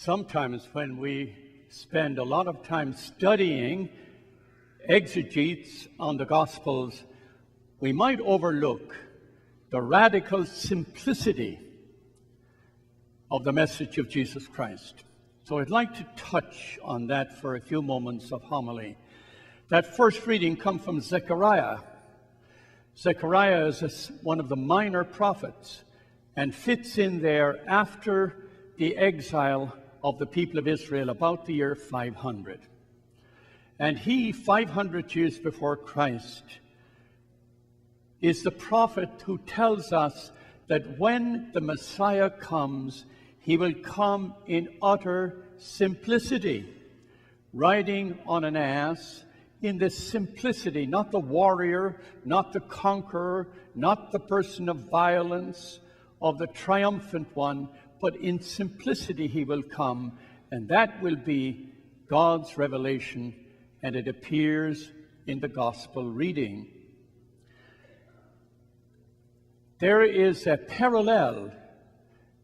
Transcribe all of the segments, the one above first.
Sometimes when we spend a lot of time studying exegetes on the Gospels, we might overlook the radical simplicity of the message of Jesus Christ. So I'd like to touch on that for a few moments of homily. That first reading comes from Zechariah. Zechariah is one of the minor prophets and fits in there after the exile of the people of Israel about the year 500. And he, 500 years before Christ, is the prophet who tells us that when the Messiah comes, he will come in utter simplicity, riding on an ass, in this simplicity, not the warrior, not the conqueror, not the person of violence, of the triumphant one, but in simplicity he will come, and that will be God's revelation, and it appears in the gospel reading. There is a parallel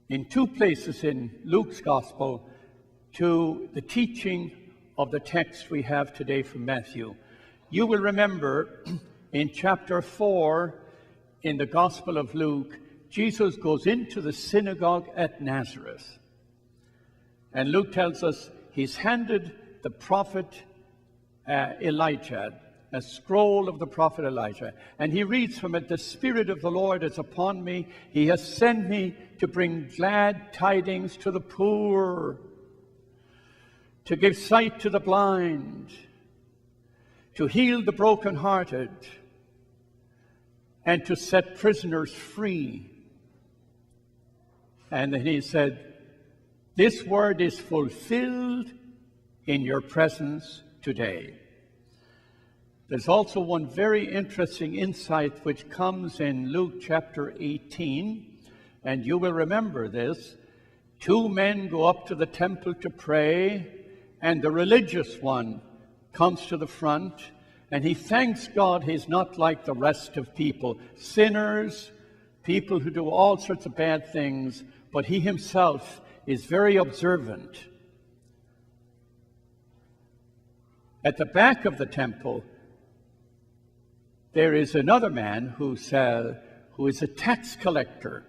in two places in Luke's gospel to the teaching of the text we have today from Matthew. You will remember in chapter 4 in the Gospel of Luke, Jesus goes into the synagogue at Nazareth. And Luke tells us he's handed the prophet Elijah, a scroll of the prophet Elijah. And he reads from it, "The Spirit of the Lord is upon me. He has sent me to bring glad tidings to the poor, to give sight to the blind, to heal the brokenhearted, and to set prisoners free." And then he said, "This word is fulfilled in your presence today." There's also one very interesting insight which comes in Luke chapter 18, and you will remember this. Two men go up to the temple to pray, and the religious one comes to the front, and he thanks God he's not like the rest of people, sinners, people who do all sorts of bad things, but he himself is very observant. At the back of the temple, there is another man who is a tax collector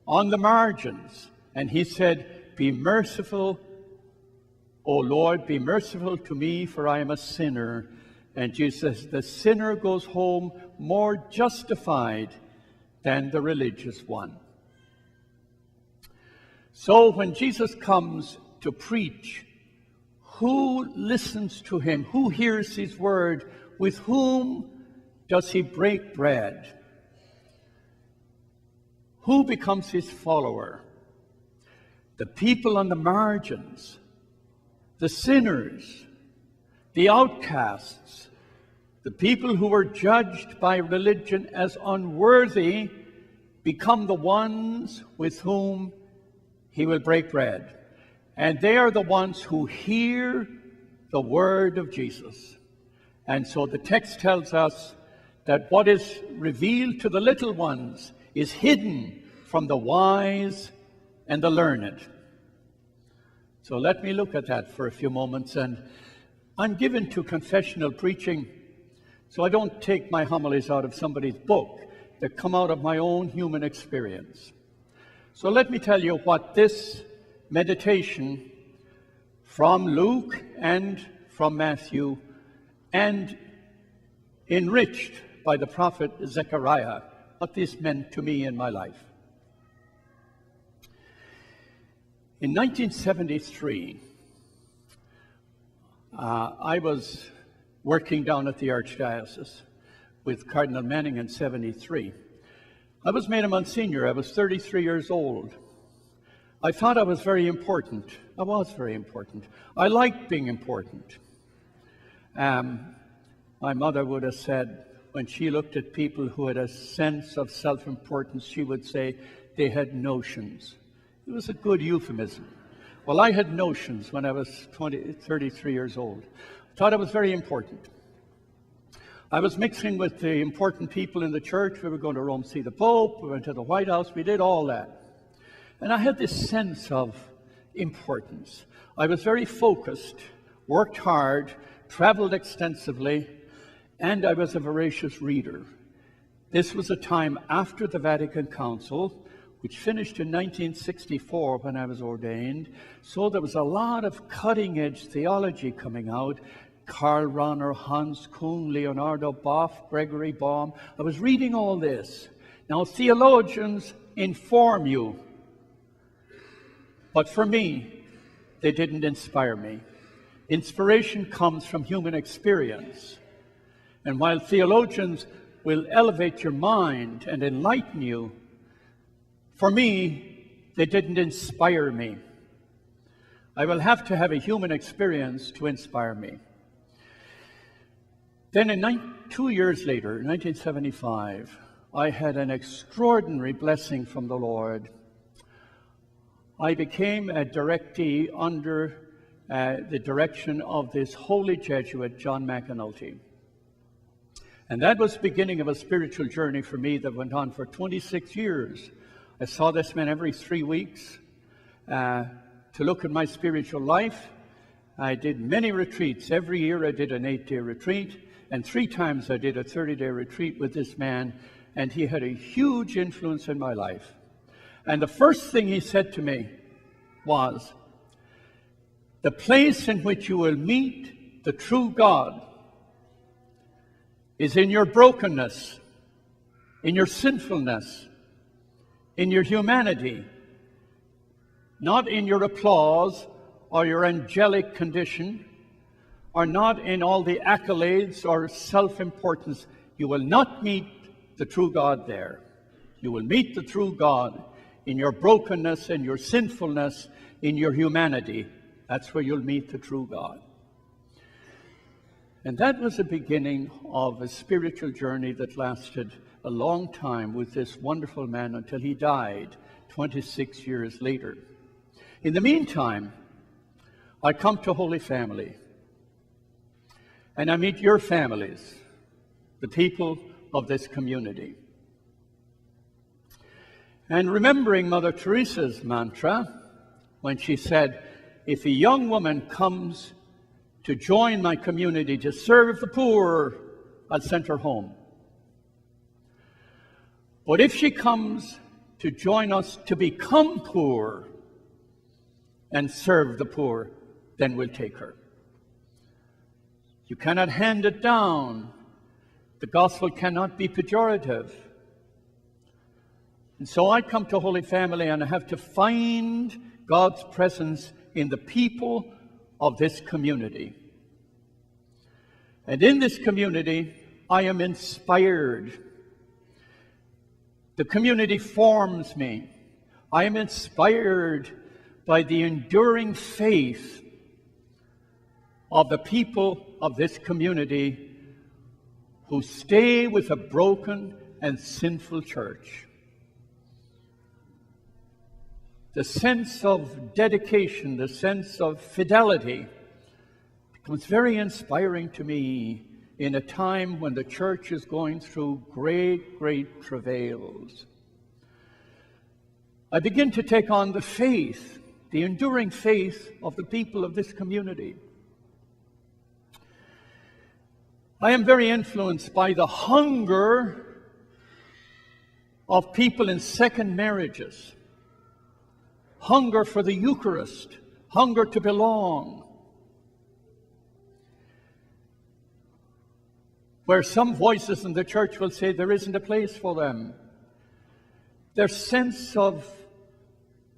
on the margins, and he said, "Be merciful, O Lord, be merciful to me, for I am a sinner." And Jesus says, the sinner goes home more justified than the religious one. So when Jesus comes to preach, who listens to him? Who hears his word? With whom does he break bread? Who becomes his follower? The people on the margins, the sinners, the outcasts, the people who were judged by religion as unworthy become the ones with whom he will break bread. And they are the ones who hear the word of Jesus. And so the text tells us that what is revealed to the little ones is hidden from the wise and the learned. So let me look at that for a few moments. And I'm given to confessional preaching, so I don't take my homilies out of somebody's book. They come out of my own human experience. So let me tell you what this meditation from Luke and from Matthew, and enriched by the prophet Zechariah, what this meant to me in my life. In 1973, I was working down at the Archdiocese with Cardinal Manning in 73. I was made a Monsignor. I was 33 years old. I thought I was very important. I was very important. I liked being important. My mother would have said, when she looked at people who had a sense of self-importance, she would say they had notions. It was a good euphemism. Well, I had notions when I was 33 years old. I thought I was very important. I was mixing with the important people in the church. We were going to Rome to see the Pope. We went to the White House. We did all that. And I had this sense of importance. I was very focused, worked hard, traveled extensively, and I was a voracious reader. This was a time after the Vatican Council, which finished in 1964 when I was ordained. So there was a lot of cutting-edge theology coming out. Karl Rahner, Hans Kuhn, Leonardo Boff, Gregory Baum. I was reading all this. Now, theologians inform you, but for me, they didn't inspire me. Inspiration comes from human experience. And while theologians will elevate your mind and enlighten you, for me, they didn't inspire me. I will have to have a human experience to inspire me. Then 2 years later, 1975, I had an extraordinary blessing from the Lord. I became a directee under the direction of this holy Jesuit, John McAnulty. And that was the beginning of a spiritual journey for me that went on for 26 years. I saw this man every 3 weeks to look at my spiritual life. I did many retreats. Every year I did an 8-day retreat, and 3 times I did a 30-day retreat with this man, and he had a huge influence in my life. And the first thing he said to me was, the place in which you will meet the true God is in your brokenness, in your sinfulness, in your humanity, not in your applause or your angelic condition, or not in all the accolades or self-importance. You will not meet the true God there. You will meet the true God in your brokenness, in your sinfulness, in your humanity. That's where you'll meet the true God. And that was the beginning of a spiritual journey that lasted a long time with this wonderful man until he died 26 years later. In the meantime, I come to Holy Family, and I meet your families, the people of this community. And remembering Mother Teresa's mantra, when she said, if a young woman comes to join my community to serve the poor, I'll send her home. But if she comes to join us to become poor and serve the poor, then we'll take her. You cannot hand it down. The gospel cannot be pejorative. And so I come to Holy Family and I have to find God's presence in the people of this community. And in this community, I am inspired. The community forms me. I am inspired by the enduring faith of the people of this community who stay with a broken and sinful church. The sense of dedication, the sense of fidelity becomes very inspiring to me in a time when the church is going through great, great travails. I begin to take on the faith, the enduring faith of the people of this community. I am very influenced by the hunger of people in second marriages, hunger for the Eucharist, hunger to belong, where some voices in the church will say there isn't a place for them. Their sense of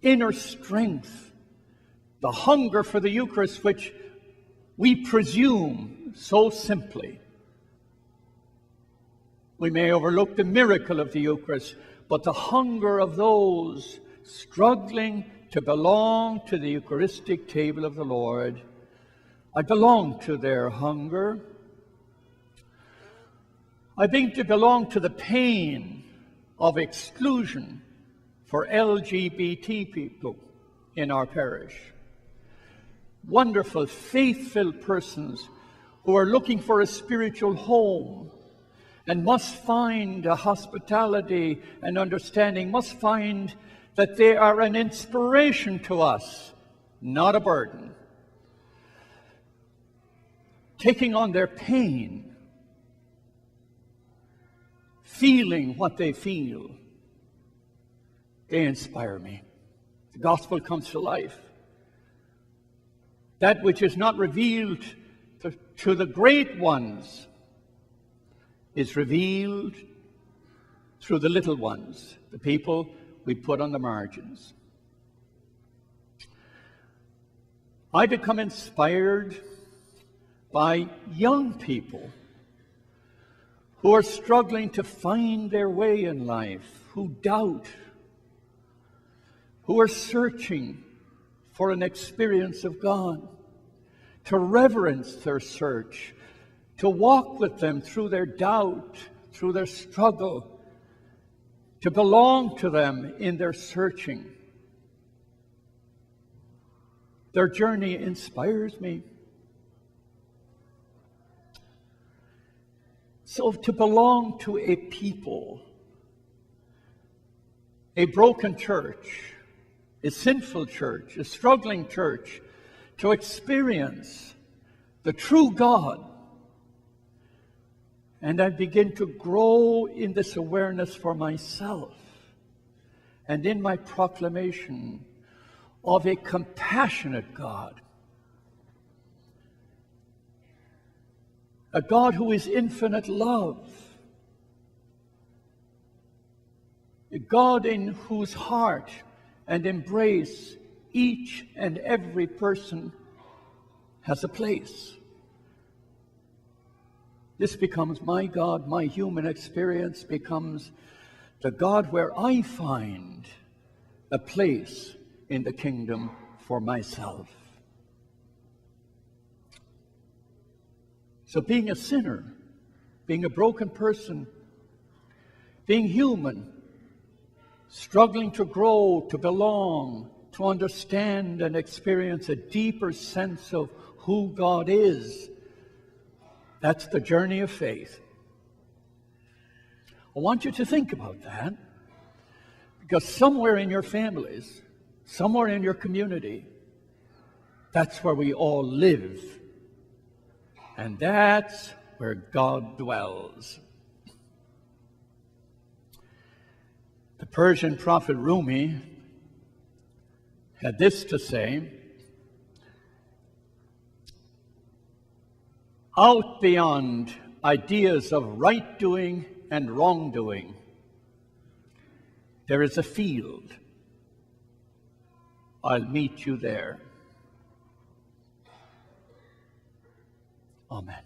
inner strength, the hunger for the Eucharist, which we presume so simply. We may overlook the miracle of the Eucharist, but the hunger of those struggling to belong to the Eucharistic table of the Lord, I belong to their hunger. I begin to belong to the pain of exclusion for LGBT people in our parish. Wonderful, faith-filled persons who are looking for a spiritual home and must find a hospitality and understanding, must find that they are an inspiration to us not a burden. Taking on their pain, feeling what they feel, they inspire me. The gospel comes to life. That which is not revealed to the great ones is revealed through the little ones, the people we put on the margins. I become inspired by young people who are struggling to find their way in life, who doubt, who are searching for an experience of God, to reverence their search, to walk with them through their doubt, through their struggle, to belong to them in their searching. Their journey inspires me. So to belong to a people, a broken church, a sinful church, a struggling church, to experience the true God. And I begin to grow in this awareness for myself and in my proclamation of a compassionate God. A God who is infinite love. A God in whose heart and embrace each and every person has a place. This becomes my God. My human experience becomes the God where I find a place in the kingdom for myself. So being a sinner, being a broken person, being human, struggling to grow, to belong, to understand and experience a deeper sense of who God is, that's the journey of faith. I want you to think about that, because somewhere in your families, somewhere in your community, that's where we all live. And that's where God dwells. The Persian prophet Rumi had this to say: out beyond ideas of right doing and wrongdoing, there is a field. I'll meet you there. Amen.